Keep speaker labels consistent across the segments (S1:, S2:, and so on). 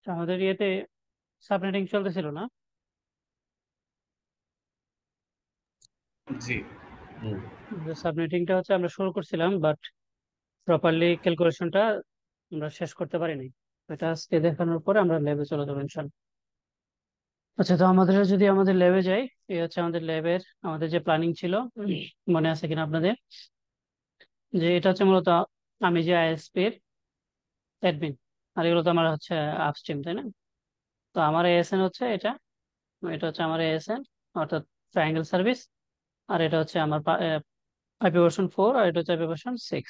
S1: তো আমাদের ইয়েতে সাবনেটিং চলতেছিল না।
S2: জি।
S3: হুম।
S1: সাবনেটিংটা হচ্ছে আমরা শুরু করছিলাম, বাট প্রপারলি ক্যালকুলেশনটা আমরা শেষ করতে পারিনি। এটা আজকে দেখানোর পরে আমরা ল্যাবে চলে যাবো ইনশাল্লাহ। আচ্ছা, তো আমাদের ল্যাবে যাই। এই হচ্ছে আমাদের ল্যাবের আমাদের যে প্ল্যানিং ছিল, মনে আছে কিনা আপনাদের? যে এটা হচ্ছে মূলত আমি যে আইএসপির অ্যাডমিন, আর এগুলো তো আমার হচ্ছে আপস্ট্রিম, তাই না? তো আমার এএসএন হচ্ছে এটা, এটা হচ্ছে আমার এএসএন, অর্থাৎ ট্রায়াঙ্গেল সার্ভিস। আর এটা হচ্ছে আমার আইপি ভার্সন 4, আর এটা হচ্ছে আইপি ভার্সন 6।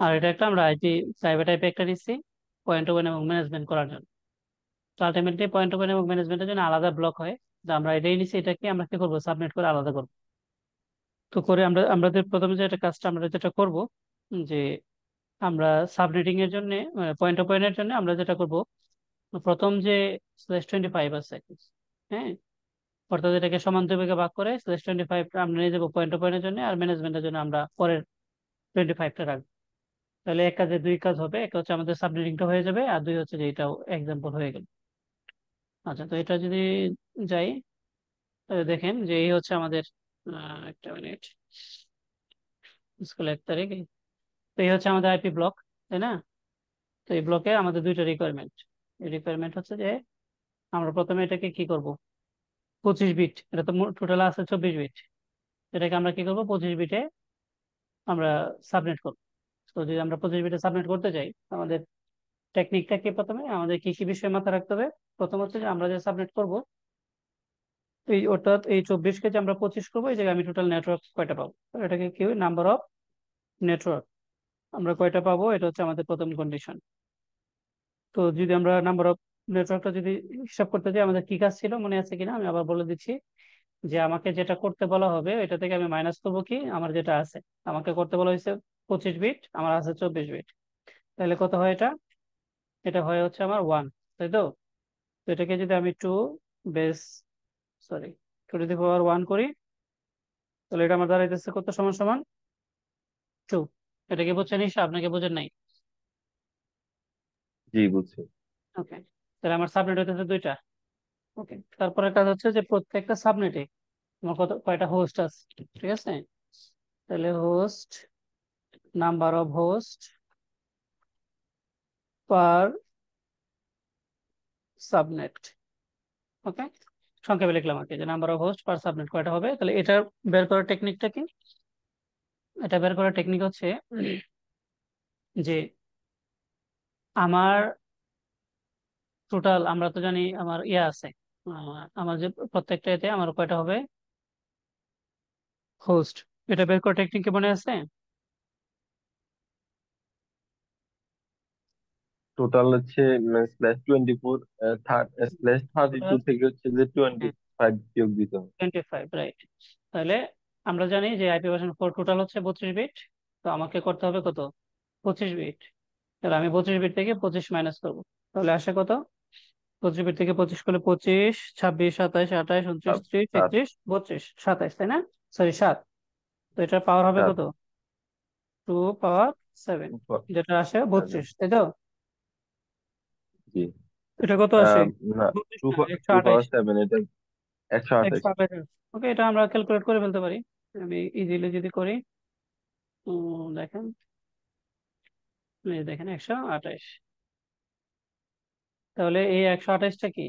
S1: আর এটা একটা আমরা আইপি প্রাইভেট আইপি একটা নিচ্ছি পয়েন্ট ওপেন এবং ম্যানেজমেন্ট করার জন্য। তো আলটিমেটলি পয়েন্ট ওপেন এবং ম্যানেজমেন্টের জন্য আলাদা ব্লক হয়। তো আমরা এটাই নিচ্ছি, এটাকে আমরা কি করবো, সাবমিট করে আলাদা করবো। তো করে আমাদের প্রথমে যে একটা কাজটা আমরা যেটা করব, যে আমরা সাবনেটিং এর জন্য, পয়েন্ট ওপেন এর জন্য আমরা যেটা করব, প্রথম যে /25 আছে, হ্যাঁ, অর্থাৎ এটাকে সমান দুই ভাগে ভাগ করে /25 আমরা নিয়ে যাবো পয়েন্ট ওপেন এর জন্য, আর ম্যানেজমেন্টের জন্য আমরা পরের 25টা রাখবো। তাহলে এক কাজে দুই কাজ হবে, একটা হচ্ছে আমাদের সাবনেটিংটা হয়ে যাবে, আর দুই হচ্ছে যে এটাও এক্সাম্পল হয়ে গেল। আচ্ছা, তো এটা যদি যাই, দেখেন যে এই হচ্ছে আমাদের, একটা মিনিট, স্কুল 1 তারিখ। তো এই হচ্ছে আমাদের আইপি ব্লক, তাই না? তো এই ব্লকে আমাদের দুইটা রিকোয়ারমেন্ট। এই রিকোয়ারমেন্ট হচ্ছে যে আমরা প্রথমে এটাকে কি করব, 25 বিট, এটা তো টোটাল আছে 24 বিট, এটাকে আমরা কি করব, 25 বিটে আমরা সাবমিট করব। তো যদি আমরা 25 বিটে সাবমিট করতে চাই, আমাদের টেকনিকটা কি, প্রথমে আমাদের কি কি বিষয় মাথায় রাখতে হবে। প্রথম হচ্ছে যে আমরা যে সাবমিট করব, এই অর্থাৎ এই 24কে যে আমরা 25 করবো, এই জায়গায় আমি টোটাল নেটওয়ার্ক কয়টা পাবো, তো এটাকে কি, নাম্বার অফ নেটওয়ার্ক আমরা কয়টা পাবো, এটা হচ্ছে আমাদের প্রথম কন্ডিশন। তো যদি আমরা নাম্বার অফ নেটওয়ার্কটা যদি হিসাব করতে চাই, আমাদের কি কাজ ছিল মনে আছে কিনা আমি আবার বলে দিচ্ছি। যে আমাকে যেটা করতে বলা হবে এটা থেকে আমি মাইনাস করবো কি আমার যেটা আছে। আমাকে করতে বলা হয়েছে 25 বিট, আমার আছে 24 বিট। তাহলে কত হয় এটা? এটা হয় হচ্ছে আমার 1, তাই তো? তো এটাকে যদি আমি বেস সরি 2 টু দি পাওয়ার 1 করি, তাহলে এটা আমার দাঁড়াইতেছে কত, সমান সমান 2। এটা কি বুঝছেন হিসাব আপনাকে বোঝেন নাই?
S3: জি, বুঝছি।
S1: ওকে, তাহলে আমার সাবনেট হইতেছে দুইটা। ওকে, তারপরে কাজ হচ্ছে যে প্রত্যেকটা সাবনেটে আমার কয়টা হোস্ট আছে, ঠিক আছে? তাহলে host, number of host per subnet. Okay, সংক্ষেপে লিখলাম আর কি, যে number of host per subnet কয়টা হবে। তাহলে এটা বের করার টেকনিকটা কি? এটা বের করার টেকনিক হচ্ছে যে আমার টোটাল, আমরা তো জানি আমার ইয়ে আছে, আমার যে প্রত্যেকটা এতে আমার কয়টা হবে হোস্ট, এটা বের করার টেকনিক কি মনে আছে?
S3: টোটাল হচ্ছে /24, /32
S1: টোটাল,
S3: থেকে হচ্ছে যে 25 বিয়োগ দিতে হবে।
S1: 25, রাইট। তাহলে আমরা জানি যে আইপি ভার্সন 4 টোটাল হচ্ছে 32 বিট। তো আমাকে করতে হবে কত, 25 বিট। তাহলে আমি 25 বিট থেকে 25 মাইনাস করবো, তাহলে আসে কত, 25 বিট থেকে 25 করলে 25, 26, 27, 28, 29, 30,
S3: 7
S1: 31, 32, 27, তাই না? সরি, 7। তো এটার পাওয়ার হবে
S3: 7।
S1: কত, 2 পাওয়ার 7, যেটা আসে 32, তাই তো?
S3: জি।
S1: এটা কত আসে,
S3: না,
S1: 32
S3: টু
S1: না,
S3: টু
S1: 128।
S3: পাওয়ার সেভেন, এটা 128।
S1: 128। ওকে, এটা আমরা ক্যালকুলেট করে ফেলতে পারি। আমি ইজিলি যদি করি, দেখেন, এই দেখেন 128। তাহলে এই 128টা কি,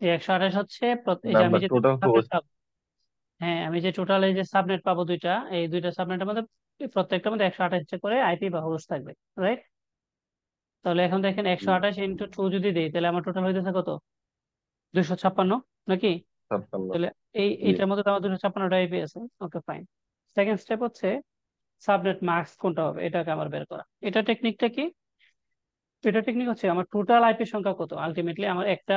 S1: এই 128 হচ্ছে এই যে আমি
S3: নাম্বার
S1: যে
S3: টোটাল
S1: সাবনেট
S3: হোস্ট।
S1: পাবো। হ্যাঁ, আমি যে টোটাল এই যে সাবনেট পাবো দুইটা, এই দুইটা সাবনেটের মধ্যে প্রত্যেকটার মধ্যে 128 করে আইপি বা হোস্ট থাকবে, রাইট? তাহলে এখন দেখেন, 128 × 2 যদি দিই, তাহলে আমার টোটাল হইতেছে কত, 256 নাকি?
S3: 56।
S1: তাহলে
S3: জি।
S1: এইটার মধ্যে তো আমার 256টা আইপি আছে। ওকে, ফাইন। সেকেন্ড স্টেপ হচ্ছে সাবনেট মাস্ক কোনটা হবে, এটাকে আমার বের করা। এটা টেকনিকটা কি? এটা টেকনিক হচ্ছে আমার টোটাল আইপি সংখ্যা কত, আলটিমেটলি আমার একটা,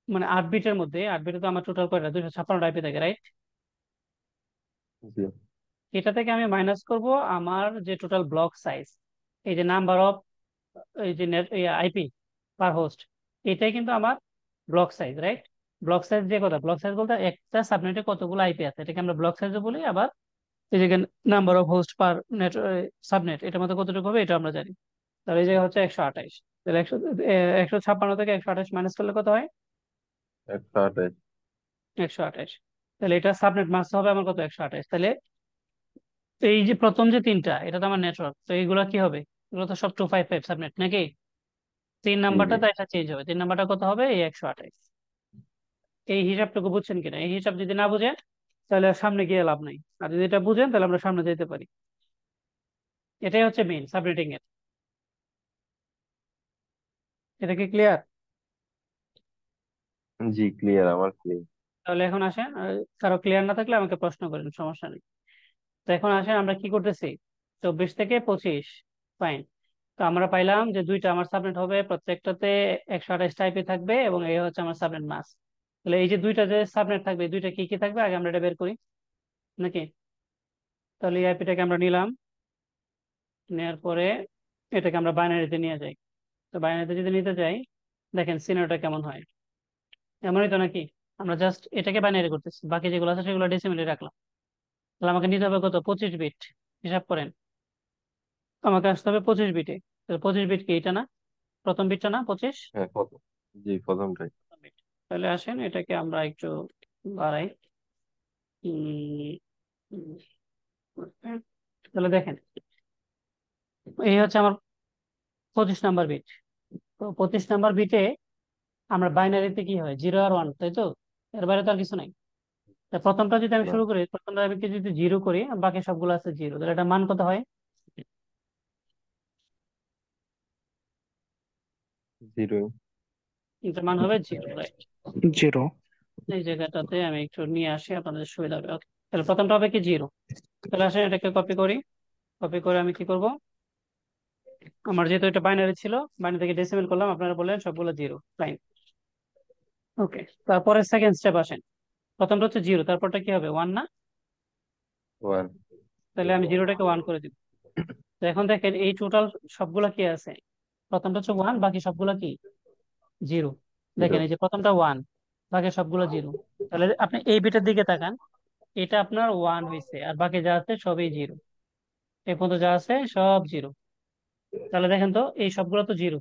S1: মানে 8 বিটের মধ্যে, 8 বিটে তো আমার টোটাল কয়টা, 256টা আইপি থাকে, রাইট?
S3: জি।
S1: এটা থেকে আমি মাইনাস করব আমার যে টোটাল ব্লক সাইজ, এই যে নাম্বার অফ, এই যে নেট আইপি পার হোস্ট, এটাই কিন্তু আমার block size, right? Block size যে কথা, ব্লক সাইজ বলতে একটা সাবনেটে কতগুলো আইপি আছে, এটাকে আমরা ব্লক সাইজও বলি। আবার এই যে number of host per net subnet, এটার মধ্যে কতটুকু হবে এটা আমরা জানি। তাহলে এই জায়গায় হচ্ছে 128। তাহলে 156 থেকে 128 মাইনাস করলে কত হয়?
S3: 128।
S1: 128। তাহলে এটা সাবনেট মার্কস হবে আমার কত? 128। তাহলে এই যে প্রথম যে তিনটা, এটা তো আমার নেটওয়ার্ক, তো এইগুলা কি হবে? এগুলো তো সব 255 সাবনেট নাকি? তিন
S3: জি জি।
S1: নাম্বারটা তো একটা চেঞ্জ হবে, তিন নাম্বারটা কত হবে? এই 128। এই হিসাবটুকু বুঝছেন কিনা? এই হিসাব যদি না বুঝেন তাহলে আর সামনে গিয়ে লাভ নাই, আর যদি এটা বুঝেন তাহলে আমরা সামনে যেতে পারি। এটাই হচ্ছে মেইন সাবনেটিং এর। এটা কি ক্লিয়ার?
S3: জি ক্লিয়ার, আমার ক্লিয়ার।
S1: তাহলে এখন আসেন, কারো ক্লিয়ার না থাকলে আমাকে প্রশ্ন করেন, সমস্যা নেই। তো এখন আসেন আমরা কি করতেছি, 24 থেকে 25। ফাইন। তো আমরা পাইলাম যে দুইটা আমার সাবনেট হবে, প্রত্যেকটাতে 128 টাইপে থাকবে, এবং এই হচ্ছে আমার সাবনেট মাস। তাহলে এই যে দুইটা যে সাবনেট থাকবে, এই দুইটা কি কি থাকবে আগে আমরা এটা বের করি নাকি? তাহলে এই আইপিটাকে আমরা নিলাম, নেওয়ার পরে এটাকে আমরা বাইনারিতে নিয়ে যাই। তো বাইনারিতে যদি নিতে যাই, দেখেন সিনারিওটা কেমন হয়। এমনই তো নাকি? আমরা জাস্ট এটাকে বাইনারি করতেছি, বাকি যেগুলো আছে সেগুলো ডেসিমেলে রাখলাম। তাহলে আমাকে নিতে হবে কত? 25 বিট। হিসাব করেন, আমাকে আসতে হবে 25 বিটে। 25 বিট কি এটা না? প্রথম বিটটা না 25?
S3: হ্যাঁ কত? জি প্রথমটাই।
S1: প্রথম bit। তাহলে আসেন এটাকে আমরা একটু বাড়াই। উম, উম, তাহলে দেখেন, এই হচ্ছে আমার 25 নাম্বার বিট। তো 25 নাম্বার বিটে আমরা বাইনারিতে কি হয়, 0 আর 1, তাই তো? এর বাইরে তো আর কিছু নাই। তা প্রথমটা যদি আমি
S3: না,
S1: শুরু করি, প্রথমটা আমি যদি 0 করি, আর বাকি সবগুলো আছে 0, তাহলে এটা মান কত হয়?
S3: জিরো।
S1: এটার মান হবে 0, রাইট?
S2: 0।
S1: এই জায়গাটাতে আমি একটু নিয়ে আসি, আপনাদের সুবিধা হবে। Okay. তাহলে প্রথমটা হবে কি 0। তাহলে আসেন এটাকে কপি করি। কপি করে আমি কি করব, আমার যেহেতু এটা বাইনারি ছিল, বাইনারি থেকে ডেসিমেল করলাম, আপনারা বললেন সবগুলো 0। ফাইন। ওকে, তারপরে সেকেন্ড স্টেপ আসেন। প্রথমটা হচ্ছে 0, তারপরটা কি হবে? 1 না?
S3: ওয়ান।
S1: তাহলে আমি 0টাকে 1 করে দিব। তো এখন দেখেন এই টোটাল সবগুলা কি আছে, প্রথমটা হচ্ছে 1, বাকি সবগুলা কি? 0।
S3: জিরো।
S1: দেখেন এই যে প্রথমটা 1, বাকি সবগুলো 0। তাহলে আপনি এই বিটের দিকে তাকান, এটা আপনার 1 হয়েছে, আর বাকি যা আছে সবই 0। এই পর্যন্ত যা আছে সব 0। তাহলে দেখেন তো এই সবগুলো তো 0,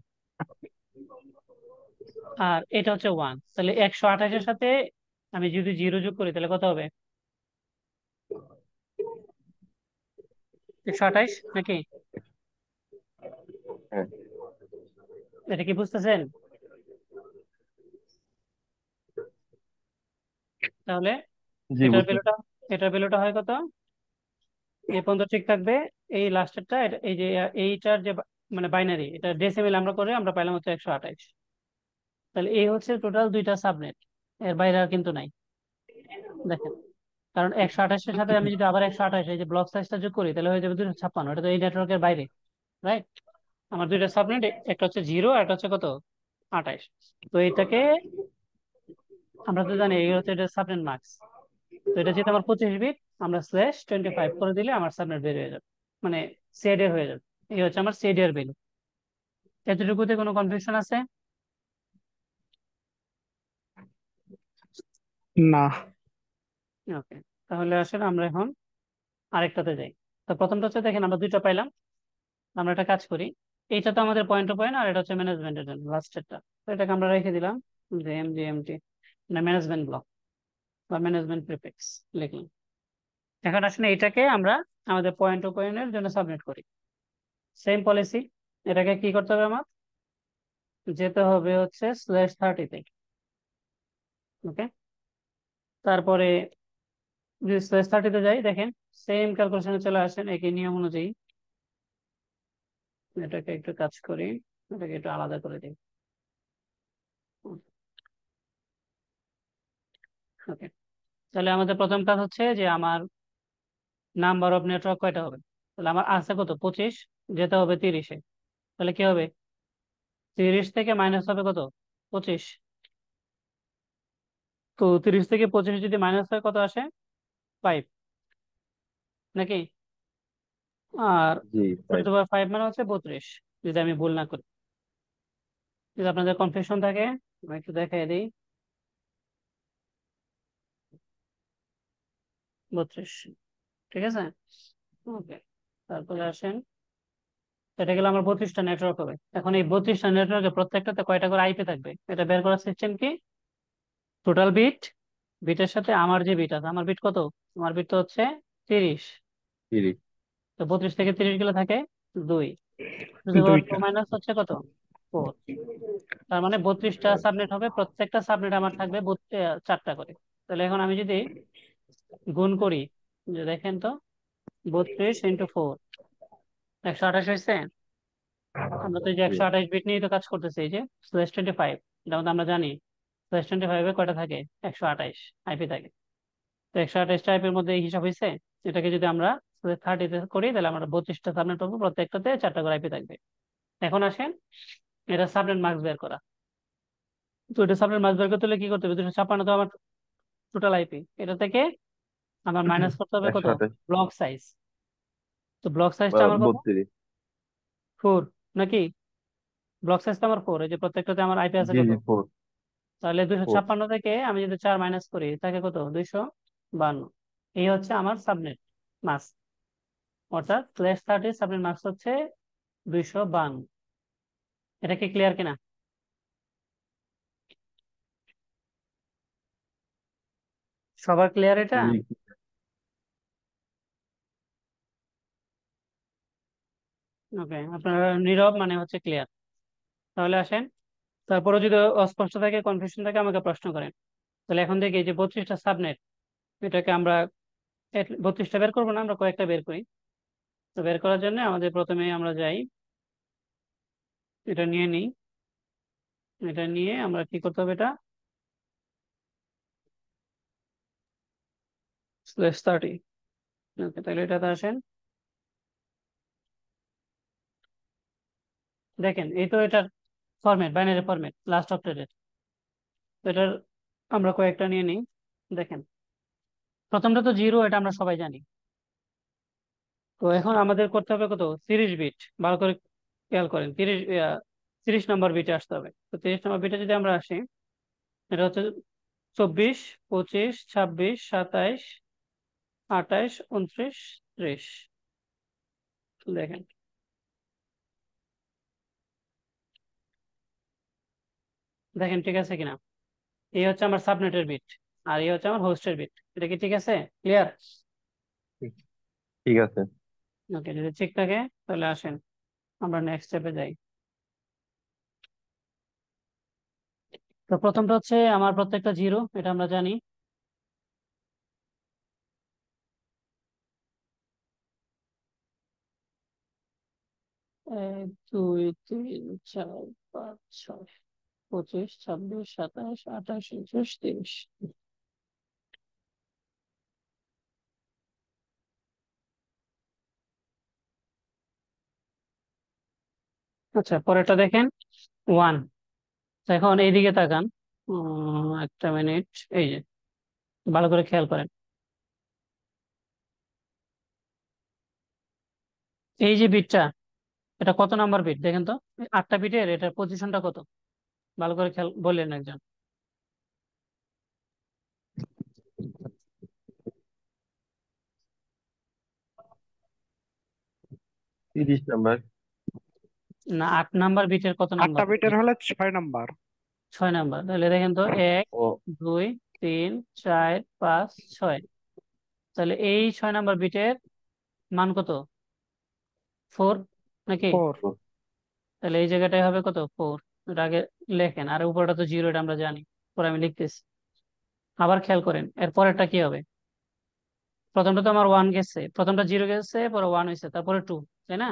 S1: আর এটা হচ্ছে 1। তাহলে 128-এর সাথে আমি যদি 0 যোগ করি তাহলে কত হবে? 128 নাকি?
S3: হ্যাঁ।
S1: এটা কি বুঝতেছেন? তাহলে
S3: জি
S1: এটার
S3: বুঝতে।
S1: ভ্যালুটা, এটার ভ্যালুটা হয় কত? এই পর্যন্ত ঠিক থাকবে। এই লাস্টেরটা, এই যে এইটার যে মানে বাইনারি, এটা ডেসিমেল আমরা করে আমরা পাইলাম হচ্ছে 128। তাহলে এই হচ্ছে টোটাল দুইটা সাবনেট, এর বাইরে আর কিন্তু নাই। দেখেন, কারণ 128-এর সাথে আমি যদি আবার 128 এই যে ব্লক সাইজটা যোগ করি, তাহলে হয়ে যাবে 256। এটা তো এই নেটওয়ার্কের বাইরে, রাইট? আমার দুইটা সাবনেট, একটা হচ্ছে 0 আর একটা হচ্ছে কত? 28। তো এটাকে আমরা তো জানি এই হচ্ছে এটা সাবনেট মার্কস। তো এটা যেহেতু আমার 25 বিট, আমরা /25 করে দিলে আমার সাবনেট বের হয়ে যাবে, মানে সিআইডি হয়ে যাবে। এই হচ্ছে আমার সিআইডি এর ভ্যালু। এতটুকুতে কোনো কনফিউশন আছে?
S2: না।
S1: ওকে, তাহলে আসলে আমরা এখন আরেকটাতে যাই। তো প্রথমটা হচ্ছে, দেখেন আমরা দুইটা পাইলাম। আমরা একটা কাজ করি, এইটা তো আমাদের পয়েন্ট টু পয়েন্ট, আর এটা হচ্ছে ম্যানেজমেন্টের জন্য লাস্টেরটা। তো এটাকে আমরা রেখে দিলাম জিএমটি, মানে ম্যানেজমেন্ট ব্লক বা ম্যানেজমেন্ট প্রিফিক্স লিখলাম। এখন আসলে এটাকে আমরা আমাদের পয়েন্ট টু পয়েন্টের জন্য সাবমিট করি। সেম পলিসি, এটাকে কি করতে হবে আমার? যেতে হবে হচ্ছে /30-তে। ওকে, তারপরে যদি /30-তে যাই, দেখেন সেম ক্যালকুলেশনে চলে আসেন একই নিয়ম অনুযায়ী। এটাকে একটু কাজ করি, এটাকে একটু আলাদা করে দিই। ওকে, তাহলে আমাদের প্রথম কাজ হচ্ছে যে আমার নাম্বার অফ নেটওয়ার্ক কয়টা হবে। তাহলে আমার আছে কত? 25, যেতে হবে 30-এ। তাহলে কি হবে? 30 থেকে মাইনাস হবে কত? 25। তো 30 থেকে 25 যদি মাইনাস হয় কত আসে? 5 নাকি? আর
S3: জি
S1: টু
S3: ফাইভ।
S1: টু পাওয়ার 5 মানে হচ্ছে 32, যদি আমি ভুল না করি। যদি আপনাদের কনফিউশন থাকে আমি একটু দেখাই দিই। 32, ঠিক আছে? ওকে, তারপরে আসেন, এটা গেলে আমার 32টা নেটওয়ার্ক হবে। এখন এই 32টা নেটওয়ার্কে প্রত্যেকটাতে কয়টা করে আইপি থাকবে এটা বের করার সিস্টেম কি? টোটাল বিট, বিটের সাথে আমার যে বিট আছে, আমার বিট কত? আমার বিট তো হচ্ছে 30।
S3: 30।
S1: তো 32 থেকে 30 গেলে থাকে 2, টু দি পাওয়ার টু
S2: দুইটা।
S1: মাইনাস হচ্ছে কত? 4। তার মানে 32টা সাবনেট হবে, প্রত্যেকটা সাবনেট আমার থাকবে 4টা করে। তাহলে এখন আমি যদি গুণ করি, যে দেখেন তো, 32 × 4, 128 হয়েছে। আমরা তো এই যে
S3: জি।
S1: 128 বিট নিয়ে তো কাজ করতেছি, এই যে /25, এটা মধ্যে আমরা জানি /25 কয়টা থাকে? 128 আইপি থাকে। তো 128টা আইপির মধ্যে এই হিসাব হয়েছে। এটাকে যদি আমরা 30-তে করি, তাহলে আমরা 32টা সাবনেট পাবো, প্রত্যেকটাতে 4টা করে আইপি থাকবে। এখন আসেন, এটা সাবনেট মার্কস বের করা। তো এটা সাবনেট মার্কস বের করতে হলে কি করতে হবে? 256 তো আমার টোটাল আইপি, এটা থেকে আমার মাইনাস করতে হবে কত?
S3: 128
S1: ব্লক সাইজ। তো ব্লক সাইজটা আমার কত?
S3: 32।
S1: 4 নাকি? ব্লক সাইজ তো আমার 4, এই যে প্রত্যেকটাতে আমার আইপি আছে
S3: জি
S1: কত?
S3: জি, 4।
S1: তাহলে দুইশো
S3: 4।
S1: ছাপ্পান্ন থেকে আমি যদি 4 মাইনাস করি, থাকে কত? 252। এই হচ্ছে আমার সাবনেট মার্কস, অর্থাৎ /30 সাবনেট মার্কস হচ্ছে 252। এটা কি ক্লিয়ার কিনা? সবার ক্লিয়ার এটা?
S3: জি।
S1: ওকে, আপনারা নীরব মানে হচ্ছে ক্লিয়ার। তাহলে আসেন, তারপরে যদি অস্পষ্ট থাকে, কনফিউশন থাকে, আমাকে প্রশ্ন করেন। তাহলে এখন দেখি এই যে 32টা সাবনেট, এটাকে আমরা 32টা বের করবো না, আমরা কয়েকটা বের করি। তো বের করার জন্য আমাদের প্রথমে আমরা যাই, এটা নিয়ে নিই। এটা নিয়ে আমরা কি করতে হবে? এটা /30। ওকে, তাহলে এটাতে আসেন। দেখেন, এই তো এটার ফরম্যাট, বাইনারি ফরম্যাট, লাস্ট অক্টেটের। এটার আমরা কয়েকটা নিয়ে নিই। দেখেন, প্রথমটা তো 0, এটা আমরা সবাই জানি। তো এখন আমাদের করতে হবে কত? 30 বিট। ভালো করে খেয়াল করেন, 30 নম্বর বিটে আসতে হবে। তো 30 নম্বর বিটে যদি আমরা আসি, এটা হচ্ছে 24, 25, 26, 27, 28, 29, 30। দেখেন, দেখেন ঠিক আছে কিনা? এই হচ্ছে আমার সাবনেটের বিট, আর এই হচ্ছে আমার হোস্টের বিট। এটা কি ঠিক আছে? ক্লিয়ার?
S3: ঠিক আছে।
S1: ওকে, যদি ঠিক থাকে তাহলে আসেন আমরা নেক্সট স্টেপে যাই। তো প্রথমটা হচ্ছে আমার প্রত্যেকটা 0, এটা আমরা জানি। এক, দুই, তিন, চার, পাঁচ, ছয়, 25, 26, 27, 28, 29, 30। আচ্ছা, পরেরটা দেখেন, 1। এখন এইদিকে তাকান, একটা মিনিট, এই যে ভালো করে খেয়াল করেন, এই যে বিটটা, এটা কত নাম্বার বিট দেখেন তো? 8টা বিটের এটার পজিশনটা কত? ভালো করে খেয়াল বললেন একজন।
S3: 30 নাম্বার।
S1: না, 8 নাম্বার বিটের কত নাম্বার?
S2: 8টা বিটের হলে 6 নাম্বার।
S1: 6 নাম্বার। তাহলে দেখেন তো, এক,
S3: ও,
S1: দুই, তিন, চার, পাঁচ, 6। তাহলে এই 6 নাম্বার বিটের মান কত? 4 নাকি?
S2: 4।
S1: তাহলে এই জায়গাটায় হবে কত? 4। এটা আগে লেখেন, আর উপরটা তো 0, এটা আমরা জানি। পরে আমি লিখতেছি। আবার খেয়াল করেন, এর পরেরটা কি হবে? প্রথমটা তো আমার 1 গেছে, প্রথমটা 0 গেছে, পরে 1 হয়েছে, তারপরে 2, তাই না?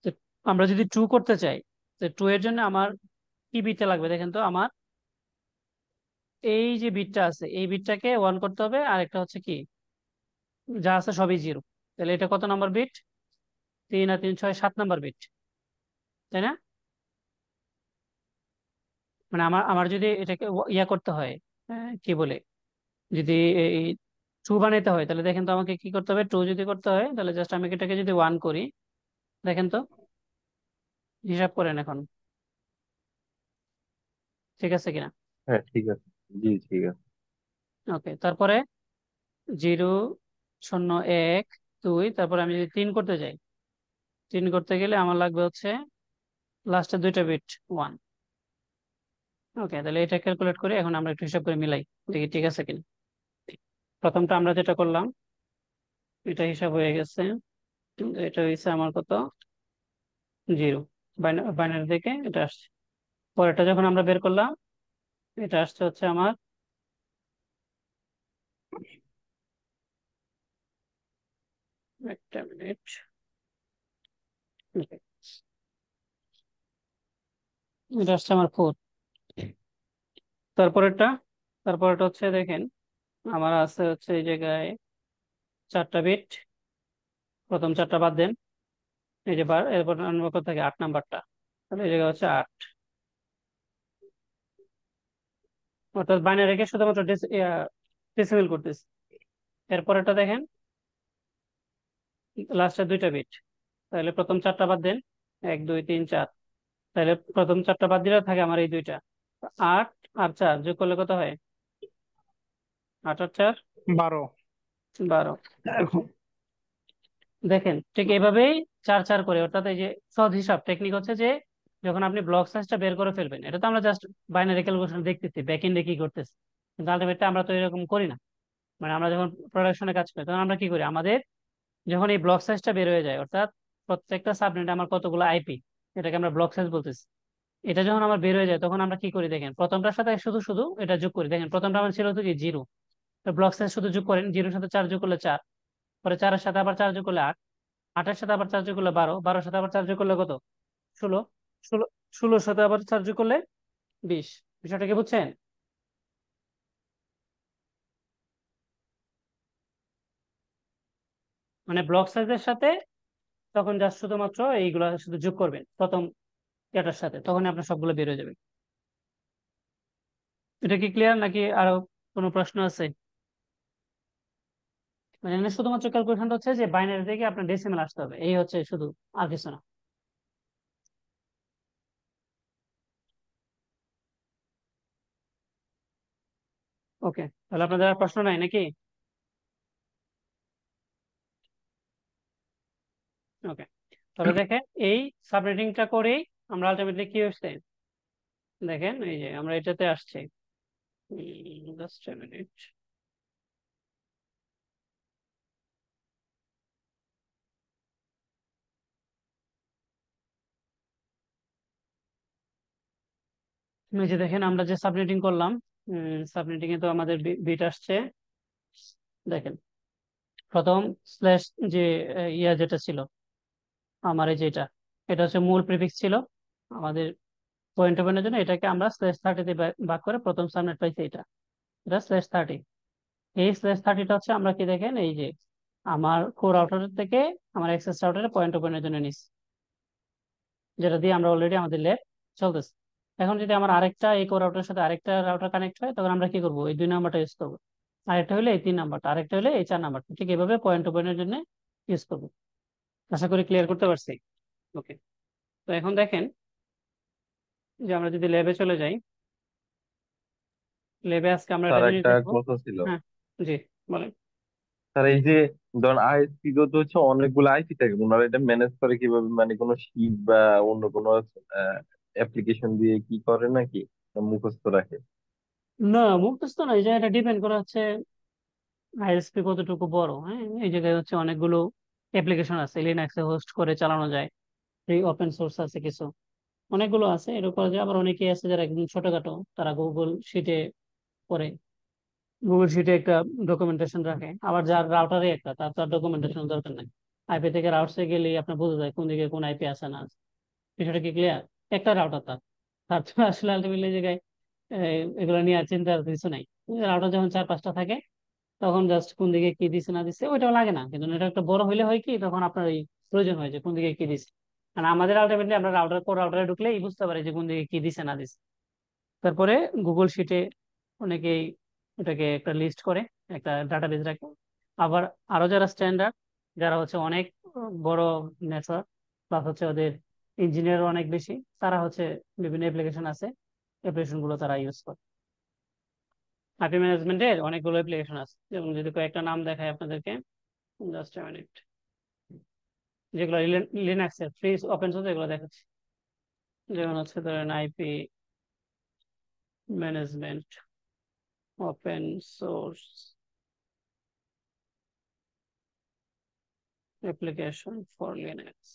S1: তো আমরা যদি 2 করতে চাই, তো 2 এর জন্য আমার কি বিটটা লাগবে দেখেন তো? আমার এই যে বিটটা আছে, এই বিটটাকে 1 করতে হবে, আর একটা হচ্ছে কি, যা আছে সবই 0। তাহলে এটা কত নাম্বার বিট? 3 আর 3, 6, 7 নাম্বার বিট, তাই না? মানে আমার আমার যদি এটাকে ইয়া করতে হয়, কি বলে, যদি এই 2 বানাইতে হয়, তাহলে দেখেন তো আমাকে কি করতে হবে? 2 যদি করতে হয়, তাহলে জাস্ট আমি এটাকে যদি 1 করি, দেখেন তো, হিসাব করেন এখন, ঠিক আছে কিনা?
S3: হ্যাঁ ঠিক আছে। জি ঠিক আছে।
S1: ওকে, তারপরে 0, 0, 1, 2, তারপরে আমি যদি 3 করতে যাই, 3 করতে গেলে আমার লাগবে হচ্ছে লাস্টের দুইটা বিট 1। ওকে, তাহলে এটা ক্যালকুলেট করে এখন আমরা একটু হিসাব করে মিলাই, দেখি ঠিক আছে কিনা। প্রথমটা আমরা যেটা করলাম এটা হিসাব হয়ে গেছে, কিন্তু এটা হয়েছে আমার কত, 0। বাইনারি থেকে এটা আসছে। পরেরটা যখন আমরা বের করলাম এটা আসছে হচ্ছে আমার, একটা মিনিট, এটা আসছে আমার 4। তারপরেরটা, তারপরেরটা হচ্ছে দেখেন আমার আছে হচ্ছে এই জায়গায় 4টা বিট, প্রথম 4টা বাদ দেন, এই যে এরপর নম্বর কত থাকে 8 নাম্বারটা, তাহলে এই জায়গায় হচ্ছে 8। অর্থাৎ বাইনারি রেখে শুধুমাত্র ডেসিমেল করতেছি। এরপরেরটা দেখেন লাস্টের দুইটা বিট, তাহলে প্রথম 4টা বাদ দেন, 1 2 3 4, তাহলে প্রথম 4টা বাদ দিলে থাকে আমার এই দুইটা। 8 আর 4 যোগ করলে কত হয়, 8 আর 4
S2: 12।
S1: 12। দেখেন ঠিক এইভাবেই 4 4 করে, অর্থাৎ এই যে সহজ হিসাব টেকনিক হচ্ছে যে যখন আপনি ব্লক সাইজটা বের করে ফেলবেন, এটা তো আমরা জাস্ট বাইনারি ক্যালকুলেশন দেখতেছি ব্যাক এন্ডে কি করতেছে, কিন্তু আলটিমেটলি আমরা তো এরকম করি না। মানে আমরা যখন প্রোডাকশনে কাজ করি তখন আমরা কি করি, আমাদের যখন এই ব্লক সাইজটা বের হয়ে যায়, অর্থাৎ প্রত্যেকটা সাবনেটে আমার কতগুলো আইপি, এটাকে আমরা ব্লক সাইজ বলতেছি, এটা যখন আমার বের হয়ে যায় তখন আমরা কি করি দেখেন, প্রথমটার সাথে শুধু শুধু এটা যোগ করি। দেখেন প্রথমটা আমার ছিল হচ্ছে কি 0, তো ব্লক সাইজ শুধু যোগ করেন, 0-এর সাথে 4 যোগ করলে 4, পরে 4-এর সাথে আবার 4 যোগ করলে 8, 8-এর সাথে আবার 4 যোগ করলে 12, 12-এর সাথে আবার 4 যোগ করলে কত, 16, 16, 16-এর সাথে আবার 4 যোগ করলে 20। বিষয়টা কি বুঝছেন? মানে ব্লক সাইজের সাথে তখন জাস্ট শুধুমাত্র এইগুলা শুধু যোগ করবেন প্রথম এটার সাথে, তখন আপনার সবগুলো বের হয়ে যাবে। এটা কি ক্লিয়ার নাকি আরো কোনো প্রশ্ন আছে? মানে এখানে শুধুমাত্র ক্যালকুলেশনটা হচ্ছে যে বাইনারি থেকে আপনার ডেসিমেল আসতে হবে, এই হচ্ছে শুধু, আর কিছু না। ওকে, তাহলে আপনাদের আর প্রশ্ন নাই নাকি? ওকে, তাহলে দেখেন এই সাবনেটিংটা করেই আমরা আলটিমেটলি কি হচ্ছে, দেখেন এই যে আমরা এটাতে আসছে, জাস্ট এ মিনিট। এই যে দেখেন আমরা যে সাবনেটিং করলাম, সাবনেটিং এ তো আমাদের বিট আসছে, দেখেন প্রথম স্ল্যাশ যে ইয়া যেটা ছিল আমার এই যেটা, এটা হচ্ছে মূল প্রিফিক্স ছিল আমাদের পয়েন্ট ওপেনের জন্য, এটাকে আমরা /30 দিয়ে ভাগ করে প্রথম সাবনেট পাইছি, এটা এটা /30। এই /30টা হচ্ছে আমরা কি দেখেন এই যে আমার কোর রাউটারের থেকে আমার অ্যাক্সেস রাউটারে পয়েন্ট ওপেনের জন্য নিস, যেটা দিয়ে আমরা অলরেডি আমাদের ল্যাব চলতেছে। এখন যদি আমার আরেকটা এই কোর রাউটারের সাথে আরেকটা রাউটার কানেক্ট হয়, তখন আমরা কি করবো, এই 2 নাম্বারটা ইউজ করবো, আরেকটা হলে এই 3 নাম্বারটা, আরেকটা হলে এই 4 নাম্বারটা, ঠিক এভাবে পয়েন্ট ওপেনের জন্য ইউজ করবো। আশা করি ক্লিয়ার করতে পারছি। ওকে, তো এখন দেখেন যে আমরা যদি ল্যাবে চলে যাই, ল্যাবে আজকে আমরা
S3: স্যার
S1: একটা জিনিস
S3: একটা
S1: দেখবো।
S3: কথা ছিল।
S1: হ্যাঁ, জি বলেন।
S3: স্যার এই যে ধরুন আইএসপি তো হচ্ছে অনেকগুলো আইপি থাকে, ওনারা এটা ম্যানেজ করে কিভাবে, মানে কোনো শিট বা অন্য কোনো অ্যাপ্লিকেশন দিয়ে কি করে নাকি, না মুখস্থ রাখে?
S1: না, মুখস্থ না, এই জায়গাটা ডিপেন্ড করা হচ্ছে আইএসপি কতটুকু বড়। হ্যাঁ, এই জায়গায় হচ্ছে অনেকগুলো অ্যাপ্লিকেশন আছে, লিনাক্সে হোস্ট করে চালানো যায়, ফ্রি ওপেন সোর্স আছে কিছু, অনেকগুলো আছে। এর উপর যে আবার অনেকেই আছে যারা একদম ছোটখাটো, তারা গুগল শিটে করে, গুগল শিটে একটা ডকুমেন্টেশন রাখে। আবার যার রাউটারে একটা, তার তো আর ডকুমেন্টেশন দরকার নাই, আইপি থেকে রাউটারে গেলেই আপনার বোঝা যায় কোন দিকে কোন আইপি আছে না আছে। বিষয়টা কি ক্লিয়ার? একটা রাউটার তার, তার তো আসলে আলটিমেটলি জায়গায় এগুলো নিয়ে আর চিন্তার কিছু নাই। রাউটার যখন 4 5টা থাকে তখন জাস্ট কোন দিকে কি দিছে না দিছে ওইটাও লাগে না, কিন্তু এটা একটা বড় হইলে হয় কি, তখন আপনার এই প্রয়োজন হয় যে কোন দিকে কি দিছে। কারণ আমাদের আলটিমেটলি আমরা রাউটারে ঢুকলেই বুঝতে পারি যে কোন দিকে কি দিছে না দিছে। তারপরে গুগল শিটে অনেকেই এটাকে একটা লিস্ট করে, একটা ডাটাবেজ রাখে। আবার আরো যারা স্ট্যান্ডার্ড, যারা হচ্ছে অনেক বড় নেটওয়ার্ক, প্লাস হচ্ছে ওদের ইঞ্জিনিয়ার অনেক বেশি, তারা হচ্ছে বিভিন্ন অ্যাপ্লিকেশন আছে, অ্যাপ্লিকেশন গুলো তারা ইউজ করে। আইপি ম্যানেজমেন্টের অনেকগুলো অ্যাপ্লিকেশন আছে, যেমন যদি কয়েকটা নাম দেখায় আপনাদেরকে, জাস্ট মিনিট। যেগুলো লিনাক্সের ফ্রি ওপেন সোর্স এগুলো দেখাচ্ছি। যেমন হচ্ছে ধরেন IP management open source application for Linux.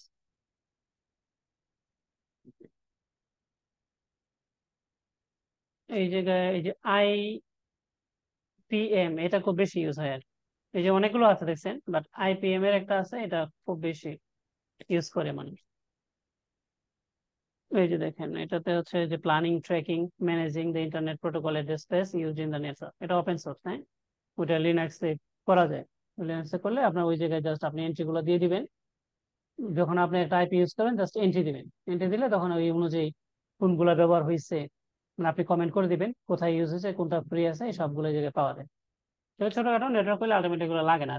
S1: এই জায়গায় এই যে আইপিএম এটা খুব বেশি ইউজ হয় আর কি। এই যে অনেকগুলো আছে দেখছেন, বাট আইপিএম এর একটা আছে, এটা খুব বেশি ইউজ করে মানুষ। এই যে দেখেন এটাতে হচ্ছে যে planning tracking managing the internet protocol address space use in the network, এটা ওপেন সোর্স, হ্যাঁ। ওটা লিনাক্সে করা যায়। লিনাক্সে করলে আপনার ওই জায়গায় জাস্ট আপনি এন্ট্রি গুলো দিয়ে দিবেন। যখন আপনি একটা আইপি ইউজ করবেন জাস্ট এন্ট্রি দিবেন, এন্ট্রি দিলে তখন ওই অনুযায়ী কোনগুলো ব্যবহার হয়েছে মানে আপনি কমেন্ট করে দিবেন কোথায় ইউজ হয়েছে কোনটা ফ্রি আছে, এই সবগুলো এই জায়গায় পাওয়া যায়। তো ছোটখাটো নেটওয়ার্ক হলে আলটিমেটলি এগুলো লাগে না।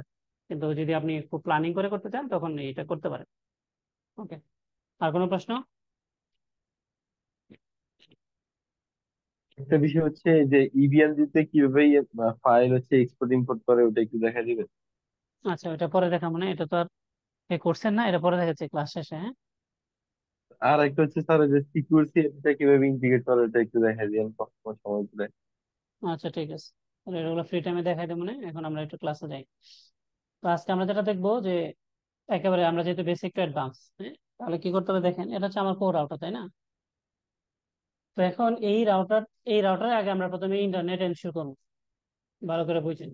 S1: কিন্তু যদি আপনি খুব প্ল্যানিং করে করতে চান তখন এটা করতে পারেন। ওকে, আর কোনো প্রশ্ন?
S3: একটা বিষয় হচ্ছে যে ইভিএম দিতে কিভাবে ফাইল হচ্ছে এক্সপোর্ট ইম্পোর্ট করে ওটা একটু দেখা দিবেন।
S1: আচ্ছা, ওটা পরে দেখা, মানে এটা তো আর এ করছেন না, এটা পরে দেখাচ্ছি ক্লাস শেষে, হ্যাঁ।
S3: আর একটা হচ্ছে স্যার যে সিকিউরিটি এটা কিভাবে ইন্টিগ্রেট করে ওটা একটু দেখা দিবেন কখনো সময় করে।
S1: আচ্ছা ঠিক আছে, তাহলে এগুলো ফ্রি টাইমে দেখাই দেবো, মানে এখন আমরা একটু ক্লাসে যাই। তো আজকে আমরা যেটা দেখবো যে একেবারে আমরা যেহেতু বেসিক টু অ্যাডভান্স, হ্যাঁ, তাহলে কি করতে হবে দেখেন, এটা হচ্ছে আমার কোর রাউটার, তাই না? তো এখন এই রাউটারে আগে আমরা প্রথমে ইন্টারনেট এনশিওর করবো, ভালো করে বুঝেন।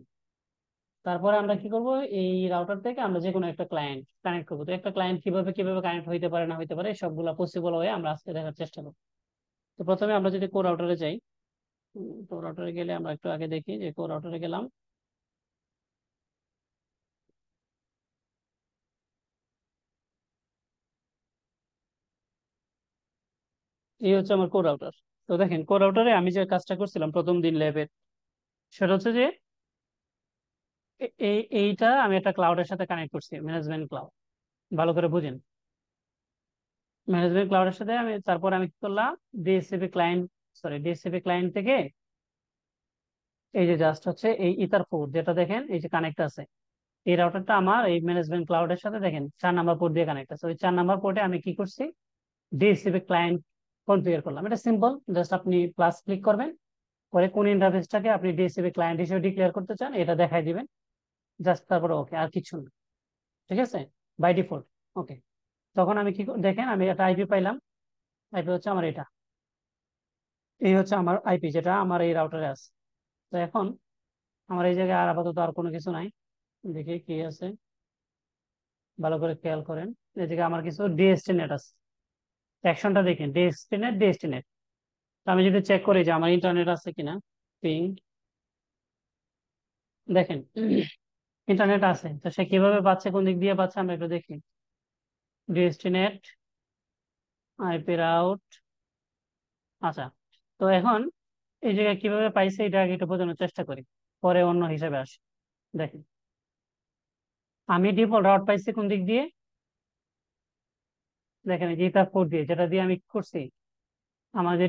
S1: তারপরে আমরা কি করব, এই রাউটার থেকে আমরা যে কোনো একটা ক্লায়েন্ট কানেক্ট করবো। তো একটা ক্লায়েন্ট কিভাবে কিভাবে কানেক্ট হইতে পারে না হইতে পারে সবগুলা পসিবল হয়ে আমরা আজকে দেখার চেষ্টা করবো। তো প্রথমে আমরা যদি কোর রাউটারে যাই, কোর রাউটারে গেলে আমরা একটু আগে দেখি যে কোর রাউটারে গেলাম। এই হচ্ছে আমার কোর রাউটার। তো দেখেন কোর রাউটারে আমি যে কাজটা করছিলাম প্রথম দিন ল্যাবের, সেটা হচ্ছে যে এইটা আমি একটা ক্লাউডের সাথে কানেক্ট করছি, ম্যানেজমেন্ট ক্লাউড। ভালো করে বুঝেন, ম্যানেজমেন্ট ক্লাউডের সাথে আমি, তারপর আমি কি করলাম, ডিএসসিপি ক্লায়েন্ট থেকে এই যে জাস্ট হচ্ছে এই ইথার পোর্ট যেটা দেখেন এই যে কানেক্ট আছে, এই রাউটারটা আমার এই ম্যানেজমেন্ট ক্লাউডের সাথে দেখেন 4 নাম্বার পোর্ট দিয়ে কানেক্ট আছে। ওই 4 নাম্বার পোর্টে আমি কি করছি, ডিএসসিপি ক্লায়েন্ট কনফিগার করলাম। এটা সিম্পল, জাস্ট আপনি প্লাস ক্লিক করবেন, পরে কোন ইন্টারফেসটাকে আপনি ডিএসসিপি ক্লায়েন্ট হিসেবে ডিক্লেয়ার করতে চান এটা দেখাই দিবেন, জাস্ট তারপরে ওকে, আর কিছু না। ঠিক আছে, বাই ডিফল্ট। ওকে, তখন আমি দেখেন আমি একটা আইপি পাইলাম। আইপি হচ্ছে আমার এটা, এই হচ্ছে আমার আইপি যেটা আমার এই রাউটারে আছে। তো এখন আমার এই জায়গায় আর আপাতত আর কোনো কিছু নাই। দেখি কি আছে, ভালো করে খেয়াল করেন। এই জায়গায় আমার কিছু ডিএসটিনেট আছে, অ্যাকশনটা দেখেন, ডিএসটিনেট ডিএসটিনেট। তো আমি যদি চেক করি যে আমার ইন্টারনেট আছে কিনা, পিং, দেখেন ইন্টারনেট আছে। তো সে কিভাবে পাচ্ছে, কোন দিক দিয়ে পাচ্ছে আমরা একটু দেখি। ডিএসটিনেট, আইপি রাউট, আচ্ছা। তো এখন এই জায়গায় কিভাবে পাইছে এটা আগে একটু বোঝানোর চেষ্টা করি, পরে অন্য হিসেবে আসি। দেখেন আমি ডিফল্ট রাউট পাইছি কোন দিক দিয়ে, দেখেন এই যে ইথার পোর্ট দিয়ে, যেটা দিয়ে আমি কি করছি, আমাদের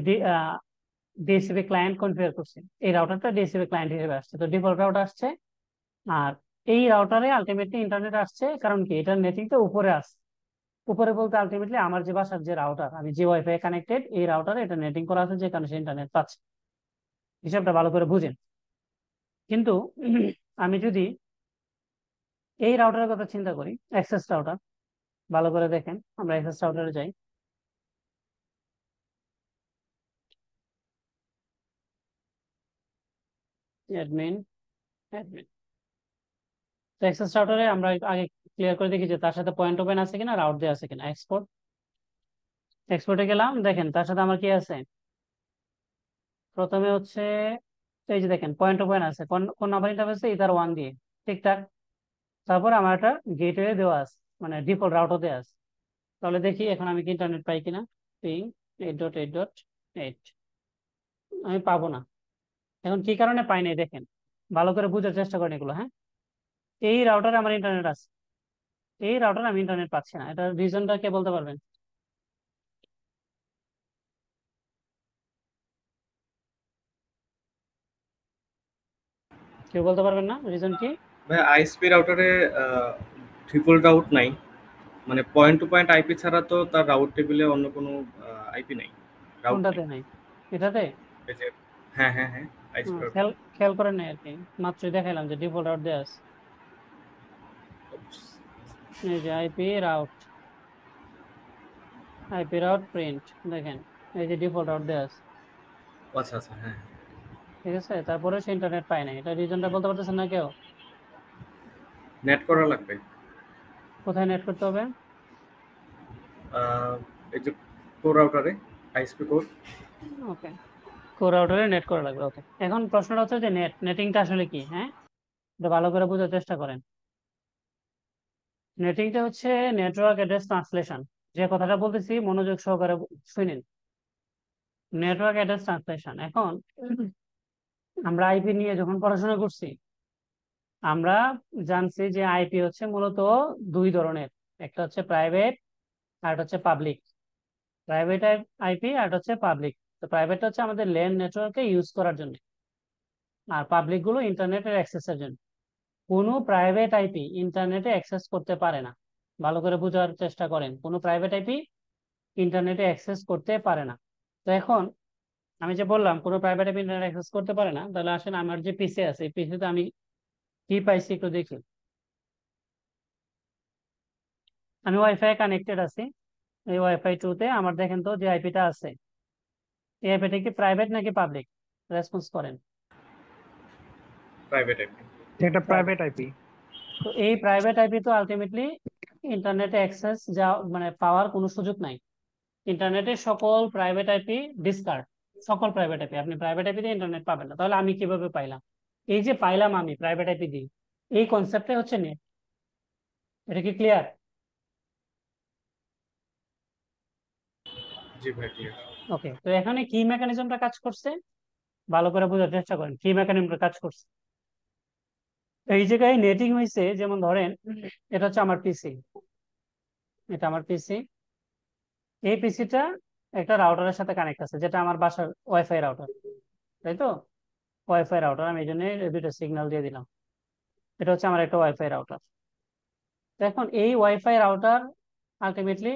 S1: ডিএসসিপি ক্লায়েন্ট কনফিগার করছি। এই রাউটারটা ডিএসসিপি ক্লায়েন্ট হিসেবে আসছে, তো ডিফল্ট রাউটার আসছে। আর এই রাউটারে আলটিমেটলি ইন্টারনেট আসছে, কারণ কি এটার নেটিংটা উপরে আসছে। উপরে বলতে আলটিমেটলি আমার যে বাসার যে রাউটার, আমি যে ওয়াইফাই কানেক্টেড, এই রাউটারে এটা নেটিং করা আছে, যে কারণে সে ইন্টারনেট পাচ্ছে। হিসাবটা ভালো করে বুঝেন। কিন্তু আমি যদি এই রাউটারের কথা চিন্তা করি, অ্যাক্সেস রাউটার, ভালো করে দেখেন, আমরা অ্যাক্সেস রাউটারে যাই। Admin, admin. তো অ্যাক্সেস রাউটারে আমরা আগে ক্লিয়ার করে দেখি যে তার সাথে পয়েন্ট ওপেন আছে কিনা, রাউট দেওয়া আছে কিনা। এক্সপোর্ট, এক্সপোর্টে গেলাম, দেখেন তার সাথে আমার কি আছে। প্রথমে হচ্ছে এই যে দেখেন পয়েন্ট ওপেন আছে, কোন কোন নাম্বার ইন্টারফেসে, ইথার ওয়ান দিয়ে, ঠিকঠাক। তারপর আমার একটা গেটওয়ে দেওয়া আছে, মানে ডিফল্ট রাউটার দেওয়া আছে। তাহলে দেখি এখন আমি কি ইন্টারনেট পাই কিনা। পিং 8.8.8, আমি পাবো না। এখন কি কারণে পাই নাই দেখেন, ভালো করে বুঝার চেষ্টা করেন এগুলো, হ্যাঁ। এই রাউটারে আমার ইন্টারনেট আছে, এই রাউটারে আমি ইন্টারনেট পাচ্ছি না, এটার রিজনটা কে বলতে পারবেন? কেউ বলতে পারবেন না রিজন কি?
S2: ভাই আইএসপি রাউটারে ডিফল্ট রাউট নাই, মানে পয়েন্ট টু পয়েন্ট আইপি ছাড়া তো তার রাউট টেবিলে অন্য কোনো আইপি নেই, রাউট
S1: কোনটাতে
S2: নেই।
S1: নাই? এটাতে?
S2: এই যে হ্যাঁ হ্যাঁ হ্যাঁ, আইপি রাউট।
S1: খেয়াল খেয়াল করেন নাই আর কি, মাত্রই দেখাইলাম যে ডিফল্ট আউট দেওয়া আছে। এই যে আইপি রাউট প্রিন্ট, দেখেন এই যে ডিফল্ট আউট দেওয়া আছে।
S2: আচ্ছা আচ্ছা, হ্যাঁ।
S1: ঠিক আছে, তারপরে সে ইন্টারনেট পায় না, এটা রিজনটা বলতে পারতেছেন না কেউ?
S2: নেট করা লাগবে।
S1: কোথায় নেট করতে হবে?
S2: আহ, এই যে কোর রাউটারে, আইএসপি কোর।
S1: ওকে, কোর রাউটারে নেট করা লাগবে। ওকে, এখন প্রশ্নটা হচ্ছে যে নেটিংটা আসলে কি, হ্যাঁ, এটা ভালো করে বোঝার চেষ্টা করেন। নেটিংটা হচ্ছে নেটওয়ার্ক অ্যাড্রেস ট্রান্সলেশন। যে কথাটা বলতেছি মনোযোগ সহকারে শুনেন। Network address translation. এখন আমরা আইপি নিয়ে যখন পড়াশোনা করছি, আমরা জানছি যে আইপি হচ্ছে মূলত দুই ধরনের। একটা হচ্ছে প্রাইভেট, আর একটা হচ্ছে পাবলিক। প্রাইভেট আইপি আর একটা হচ্ছে পাবলিক। তো প্রাইভেট হচ্ছে আমাদের ল্যান নেটওয়ার্কে ইউজ করার জন্য, আর পাবলিক গুলো ইন্টারনেটের অ্যাক্সেসের জন্য। কোনো প্রাইভেট আইপি ইন্টারনেটে অ্যাক্সেস করতে পারে না। ভালো করে বোঝার চেষ্টা করেন, কোনো প্রাইভেট আইপি ইন্টারনেটে অ্যাক্সেস করতে পারে না। তো এখন আমি যে বললাম কোনো প্রাইভেট আইপি ইন্টারনেট অ্যাক্সেস করতে পারে না, তাহলে আসলে আমার যে পিসি আছে এই পিসিতে আমি কি পাইছি একটু দেখি। আমি ওয়াইফাই কানেক্টেড আছি, এই ওয়াইফাই 2 তে আমার দেখেন তো যে আইপিটা আছে, এই আইপিটা কি প্রাইভেট নাকি পাবলিক? রেসপন্স করেন।
S2: Private IP.
S4: এটা
S1: প্রাইভেট।
S4: Private IP.
S1: তো এই প্রাইভেট আইপি তো আলটিমেটলি ইন্টারনেটে অ্যাক্সেস যা মানে পাওয়ার কোনো সুযোগ নাই। ইন্টারনেটের সকল প্রাইভেট আইপি ডিসকার্ড। সকল প্রাইভেট আইপি, আপনি প্রাইভেট আইপি দিয়ে ইন্টারনেট পাবেন না। তাহলে আমি কিভাবে পাইলাম? এই যে পাইলাম আমি প্রাইভেট আইপি দিয়ে, এই কনসেপ্টে হচ্ছে নেট। এটা কি ক্লিয়ার?
S2: জি ভাই, ক্লিয়ার।
S1: ওকে, তো এখানে কি মেকানিজমটা কাজ করছে ভালো করে বোঝার চেষ্টা করেন, কি মেকানিজমটা কাজ করছে। এই জায়গায় নেটিং হয়েছে, যেমন ধরেন এটা হচ্ছে আমার পিসি, এটা আমার পিসি। এই পিসিটা একটা রাউটারের সাথে কানেক্ট আছে, যেটা আমার বাসার ওয়াইফাই রাউটার, তাই তো? ওয়াইফাই রাউটার, আমি এই জন্য দুটো সিগন্যাল দিয়ে দিলাম। এটা হচ্ছে আমার একটা ওয়াইফাই রাউটার। তো এখন এই ওয়াইফাই রাউটার আলটিমেটলি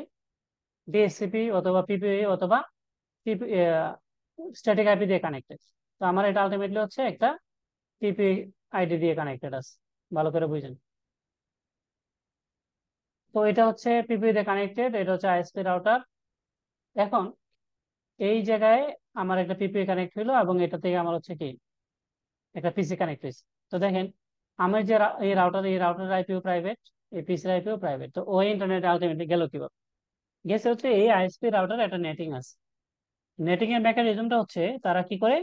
S1: ডিএসসিপি অথবা পিপিআই অথবা স্ট্যাটিক আইপি দিয়ে কানেক্টেড। তো আমার এটা আলটিমেটলি হচ্ছে একটা পিপি আইডি দিয়ে কানেক্টেড আছে। ভালো করে বুঝেন। তো এটা হচ্ছে পিপি দিয়ে কানেক্টেড, এটা হচ্ছে আইএসপি রাউটার। এখন এই জায়গায় আমার একটা পিপি কানেক্ট হইলো, এবং এটা থেকে আমার হচ্ছে কি একটা পিসি কানেক্ট হয়েছে। তো দেখেন আমার যে এই রাউটার আইপিও প্রাইভেট, এই পিসির আইপিও প্রাইভেট। তো ওই ইন্টারনেট আলটিমেটলি গেল কিভাবে? গেছে হচ্ছে এই আইএসপি রাউটার একটা নেটিং আছে। নেটিং এর মেকানিজমটা হচ্ছে তারা কি করে,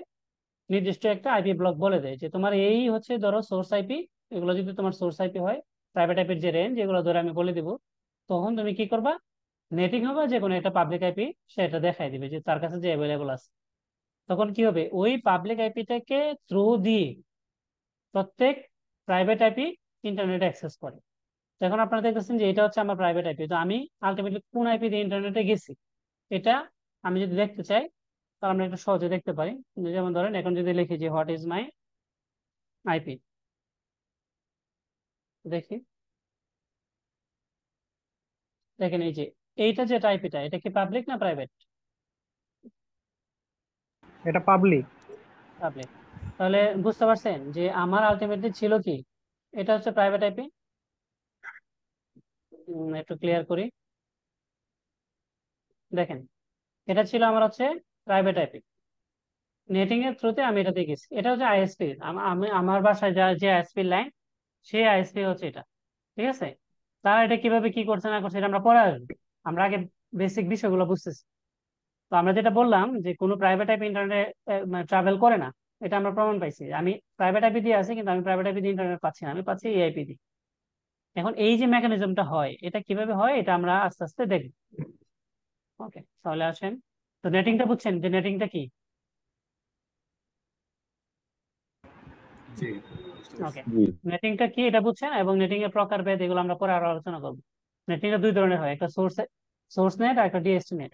S1: নির্দিষ্ট একটা আইপি ব্লক বলে দেয় যে তোমার এই হচ্ছে ধরো সোর্স আইপি, এগুলো যদি তোমার সোর্স আইপি হয়, প্রাইভেট আইপির যে রেঞ্জ এগুলো ধরে আমি বলে দিব। তখন তুমি কি করবা, নেটিং হবে যে কোনো একটা পাবলিক আইপি, সেটা দেখাই দিবে যে তার কাছে যে অ্যাভেলেবল আছে। তখন কি হবে, ওই পাবলিক আইপিটাকে থ্রু দিয়ে প্রত্যেক প্রাইভেট আইপি ইন্টারনেটে অ্যাক্সেস করে। তো এখন আপনারা দেখতেছেন যে এটা হচ্ছে আমার প্রাইভেট আইপি, তো আমি আলটিমেটলি কোন আইপি দিয়ে ইন্টারনেটে গেছি এটা আমি যদি দেখতে চাই, তাহলে আমরা একটু সহজে দেখতে পারি। যেমন ধরেন এখন যদি লিখি যে হোয়াট ইজ মাই আইপি, দেখি, দেখেন এই যে এইটা যে আইপিটা, এটা কি পাবলিক না প্রাইভেট?
S4: এটা পাবলিক।
S1: পাবলিক। তাহলে বুঝতে পারছেন যে আমার আলটিমেটলি ছিল কি, এটা হচ্ছে প্রাইভেট আইপি। একটু ক্লিয়ার করি, দেখেন এটা ছিল আমার হচ্ছে প্রাইভেট আইপি। নেটিং এর থ্রুতে আমি এটা দেখেছি, এটা হচ্ছে আইএসপি। আমি আমার বাসায় যা যে আইএসপি লাইন, সেই আইএসপি হচ্ছে এটা। ঠিক আছে, তারা এটা কিভাবে কি করছে না করছে এটা আমরা পরে আসবো। আমরা আগে বেসিক বিষয়গুলো বুঝতেছি। তো আমরা যেটা বললাম যে কোনো প্রাইভেট আইপি ইন্টারনেটে ট্রাভেল করে না, এটা আমরা প্রমাণ পাইছি। আমি প্রাইভেট আইপি দিয়ে আছি, কিন্তু আমি প্রাইভেট আইপি দিয়ে ইন্টারনেট পাচ্ছি না, আমি পাচ্ছি এই আইপি দিয়ে। এখন এই যে মেকানিজমটা হয়, এটা কিভাবে হয় এটা আমরা আস্তে আস্তে দেখব। ওকে, তাহলে আসেন। তো নেটিংটা বুঝছেন যে নেটিংটা কি?
S2: জি, বুঝতে পারছি।
S1: ওকে,
S3: জি।
S1: নেটিংটা কি এটা বুঝছেন, এবং নেটিং এর প্রকারভেদ এগুলো আমরা পরে আরো আলোচনা করবো। নেটিং এর দুই ধরনের হয়, একটা সোর্স সোর্স নেট আর একটা ডিএসটি নেট।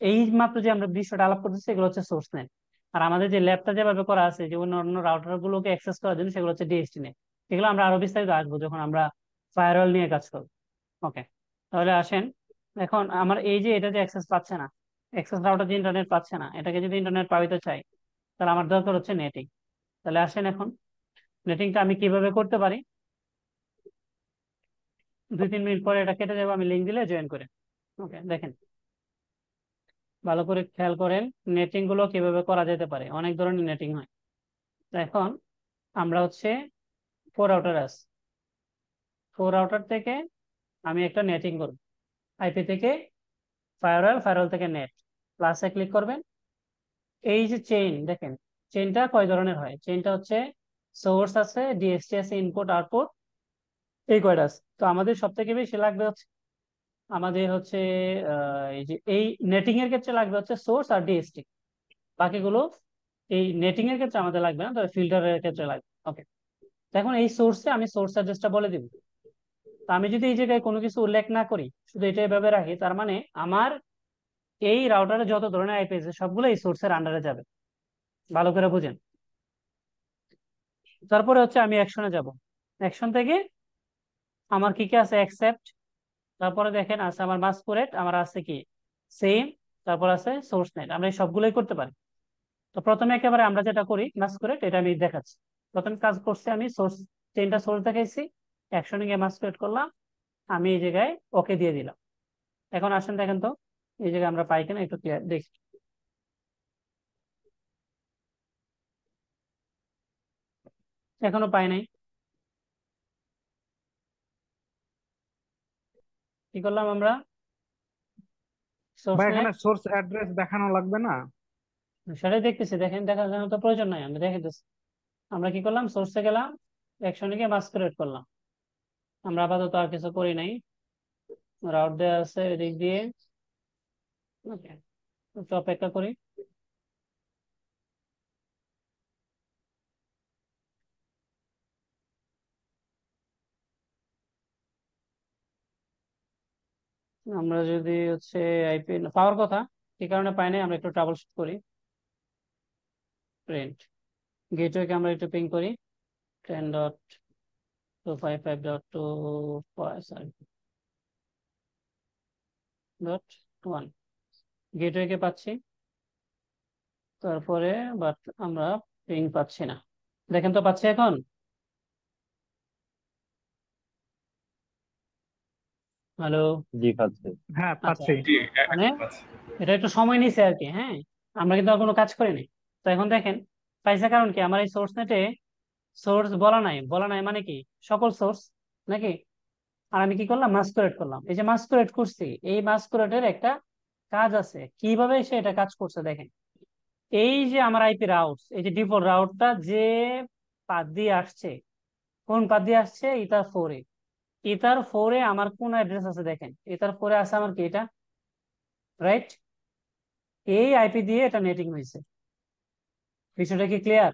S1: এই মাত্র যে আমরা বিষয়টা আলাপ করতেছি এগুলো হচ্ছে সোর্স নেট। আর আমাদের যে ল্যাবটা যেভাবে করা আছে, যে অন্য অন্য রাউটার গুলোকে অ্যাক্সেস করার জন্য, সেগুলো হচ্ছে ডিএসটি নেট। এগুলো আমরা আরো বিস্তারিত আসবো যখন আমরা ফায়ারওয়াল নিয়ে কাজ করবো। ওকে, তাহলে আসেন, এখন আমার এই যে এটা যে অ্যাক্সেস পাচ্ছে না, অ্যাক্সেস রাউটার যে ইন্টারনেট পাচ্ছে না, এটাকে যদি ইন্টারনেট পাইতে চাই তাহলে আমার দরকার হচ্ছে নেটিং। তাহলে আসেন এখন নেটিংটা আমি কিভাবে করতে পারি। 2-3 মিনিট পরে এটা কেটে যাবো, আমি লিঙ্ক দিলে জয়েন করে। ওকে, দেখেন ভালো করে খেয়াল করেন নেটিং গুলো কিভাবে করা যেতে পারে। অনেক ধরনের নেটিং হয়। তো এখন আমরা হচ্ছে 4 রাউটার আছে, 4 রাউটার থেকে আমি একটা নেটিং করব। আইপি থেকে ফায়ারওয়াল, ফায়ারওয়াল থেকে নেট, প্লাসে ক্লিক করবেন। এই যে চেইন দেখেন, চেইনটা কয় ধরনের হয়। চেইনটা হচ্ছে সোর্স আছে, ডিএসসি আছে, ইনপুট আউটপুট, এই কয়টা আছে। তো আমাদের সব থেকে বেশি লাগবে হচ্ছে আমাদের হচ্ছে এই যে এই নেটিং এর ক্ষেত্রে লাগবে হচ্ছে সোর্স আর ডিএসটি। বাকিগুলো এই নেটিং এর ক্ষেত্রে আমাদের লাগবে না, তবে ফিল্টারের ক্ষেত্রে লাগবে। ওকে, এখন এই সোর্সে আমি সোর্স অ্যাড্রেসটা বলে দিব। তো আমি যদি এই জায়গায় কোনো কিছু উল্লেখ না করি, শুধু এটা এভাবে রাখি, তার মানে আমার এই রাউটারে যত ধরনের আইপি আছে সবগুলো এই সোর্সের আন্ডারে যাবে। ভালো করে বুঝেন। তারপরে হচ্ছে আমি অ্যাকশনে যাব। অ্যাকশন থেকে আমার কি কি আছে, অ্যাকসেপ্ট, তারপরে দেখেন আছে আমার মাস্কুরেট, আমার আছে কি সেম, তারপর আছে সোর্স নেট। আমরা এই সবগুলোই করতে পারি। তো প্রথমে একেবারে আমরা যেটা করি মাস্কুরেট, এটা আমি দেখাচ্ছি। প্রথম কাজ করছি আমি সোর্স, চেইনটা সোর্স দেখাইছি, অ্যাকশনে গিয়ে মাস্কুরেট করলাম, আমি এই জায়গায় ওকে দিয়ে দিলাম। এখন আসেন দেখেন তো এই জায়গায় আমরা পাই কিনা একটু ক্লিয়ার দেখি। এখনো পাই নাই। কি করলাম আমরা, সোর্স
S4: ভাই
S1: নেট,
S4: এখানে সোর্স অ্যাড্রেস দেখানো লাগবে না?
S1: সেটাই দেখতেছি। দেখেন দেখার তো প্রয়োজন নাই, আমি দেখে দিচ্ছি। আমরা কি করলাম, সোর্সে গেলাম, অ্যাকশনে গিয়ে মাস্কুরেট করলাম। আমরা আপাতত আর কিছু করি নাই, রাউট দেওয়া আছে এদিক দিয়ে। ওকে, একটু অপেক্ষা করি। আমরা যদি হচ্ছে আইপি পাওয়ার কথা, কি কারণে পাই নাই আমরা একটু ট্রাবল শুট করি। প্রিন্ট গেটওয়েকে আমরা একটু পিং করি, 10.255.2, সরি, .1 গেটওয়েকে পাচ্ছি। তারপরে বাট আমরা পিং পাচ্ছি না। দেখেন তো পাচ্ছি এখন। হ্যালো।
S3: জি পাচ্ছি।
S4: হ্যাঁ,
S1: আচ্ছা,
S4: পাচ্ছি।
S2: জি,
S1: মানে
S2: এখন পাচ্ছি।
S1: এটা একটু সময় নিছে আর কি। হ্যাঁ, আমরা কিন্তু আর কোনো কাজ করিনি। তো এখন দেখেন পাইছে, কারণ কি আমার এই সোর্স নেটে সোর্স বলা নাই। বলা নাই মানে কি সকল সোর্স নাকি। আর আমি কি করলাম, মাস্কুরেট করলাম। এই যে মাস্কুরেট করছি, এই মাস্কুরেটের একটা কাজ আছে, কিভাবে সে এটা কাজ করছে দেখেন। এই যে আমার আইপি রাউট, এই যে ডিফল্ট রাউটটা যে পাথ দিয়ে আসছে, কোন পাথ দিয়ে আসছে, ইথার 4-এ। ইথার 4-এ আমার কোন অ্যাড্রেস আছে দেখেন, ইথার 4-এ আছে আমার কি এটা, রাইট। এই আইপি দিয়ে এটা নেটিং হয়েছে। বিষয়টা কি ক্লিয়ার?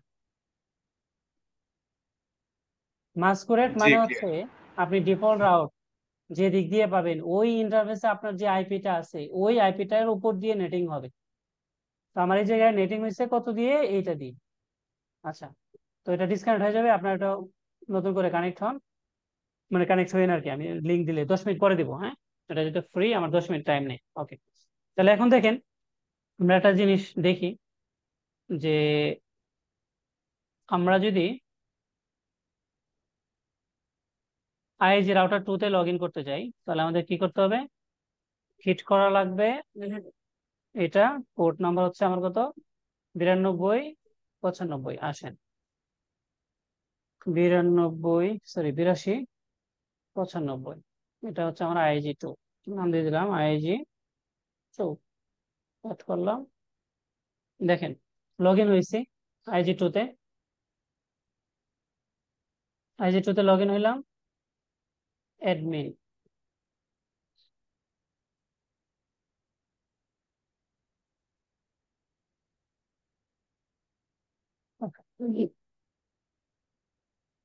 S1: মাস্কুরেট
S2: জি,
S1: মানে হচ্ছে
S2: ক্লিয়ার।
S1: আপনি ডিফল্ট রাউট যে দিক দিয়ে পাবেন, ওই ইন্টারফেসে আপনার যে আইপিটা আছে ওই আইপিটার উপর দিয়ে নেটিং হবে। তো আমার এই জায়গায় নেটিং হয়েছে কত দিয়ে, এইটা দিয়ে। আচ্ছা, তো এটা ডিসকানেক্ট হয়ে যাবে, আপনার এটা নতুন করে কানেক্ট হন, মানে কানেক্ট হয়ে আর কি। আমি লিঙ্ক দিলে 10 মিনিট পরে দিব। হ্যাঁ, এটা যেটা ফ্রি, আমার 10 মিনিট টাইম নেই। ওকে, তাহলে এখন দেখেন আমরা একটা জিনিস দেখি, যে আমরা যদি আইএজি রাউটার 2-তে লগ ইন করতে চাই, তাহলে আমাদের কি করতে হবে, হিট করা লাগবে এটা। পোর্ট নাম্বার হচ্ছে আমার কত, 9295। আসেন, 82 এটা হচ্ছে আমার আইজি 2। নাম দিয়ে দিলাম আইজি 2, করলাম। দেখেন লগ ইন হয়েছি আইজি 2-তে। আইজি 2-তে লগ ইন হইলাম, অ্যাডমিন।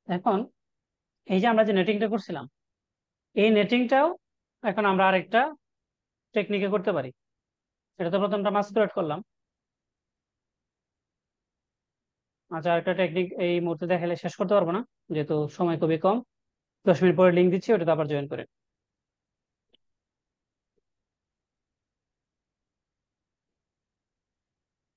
S1: এখন এই যে আমরা যে নেটিংটা করছিলাম, এই নেটিংটাও এখন আমরা আরেকটা টেকনিকে করতে পারি। এটা তো প্রথমটা মাস্কুরেট করলাম। আচ্ছা, আরেকটা টেকনিক এই মুহূর্তে দেখালে শেষ করতে পারবো না, যেহেতু সময় খুবই কম। 10 মিনিট পরে লিঙ্ক দিচ্ছি, ওটাতে আবার জয়েন করে।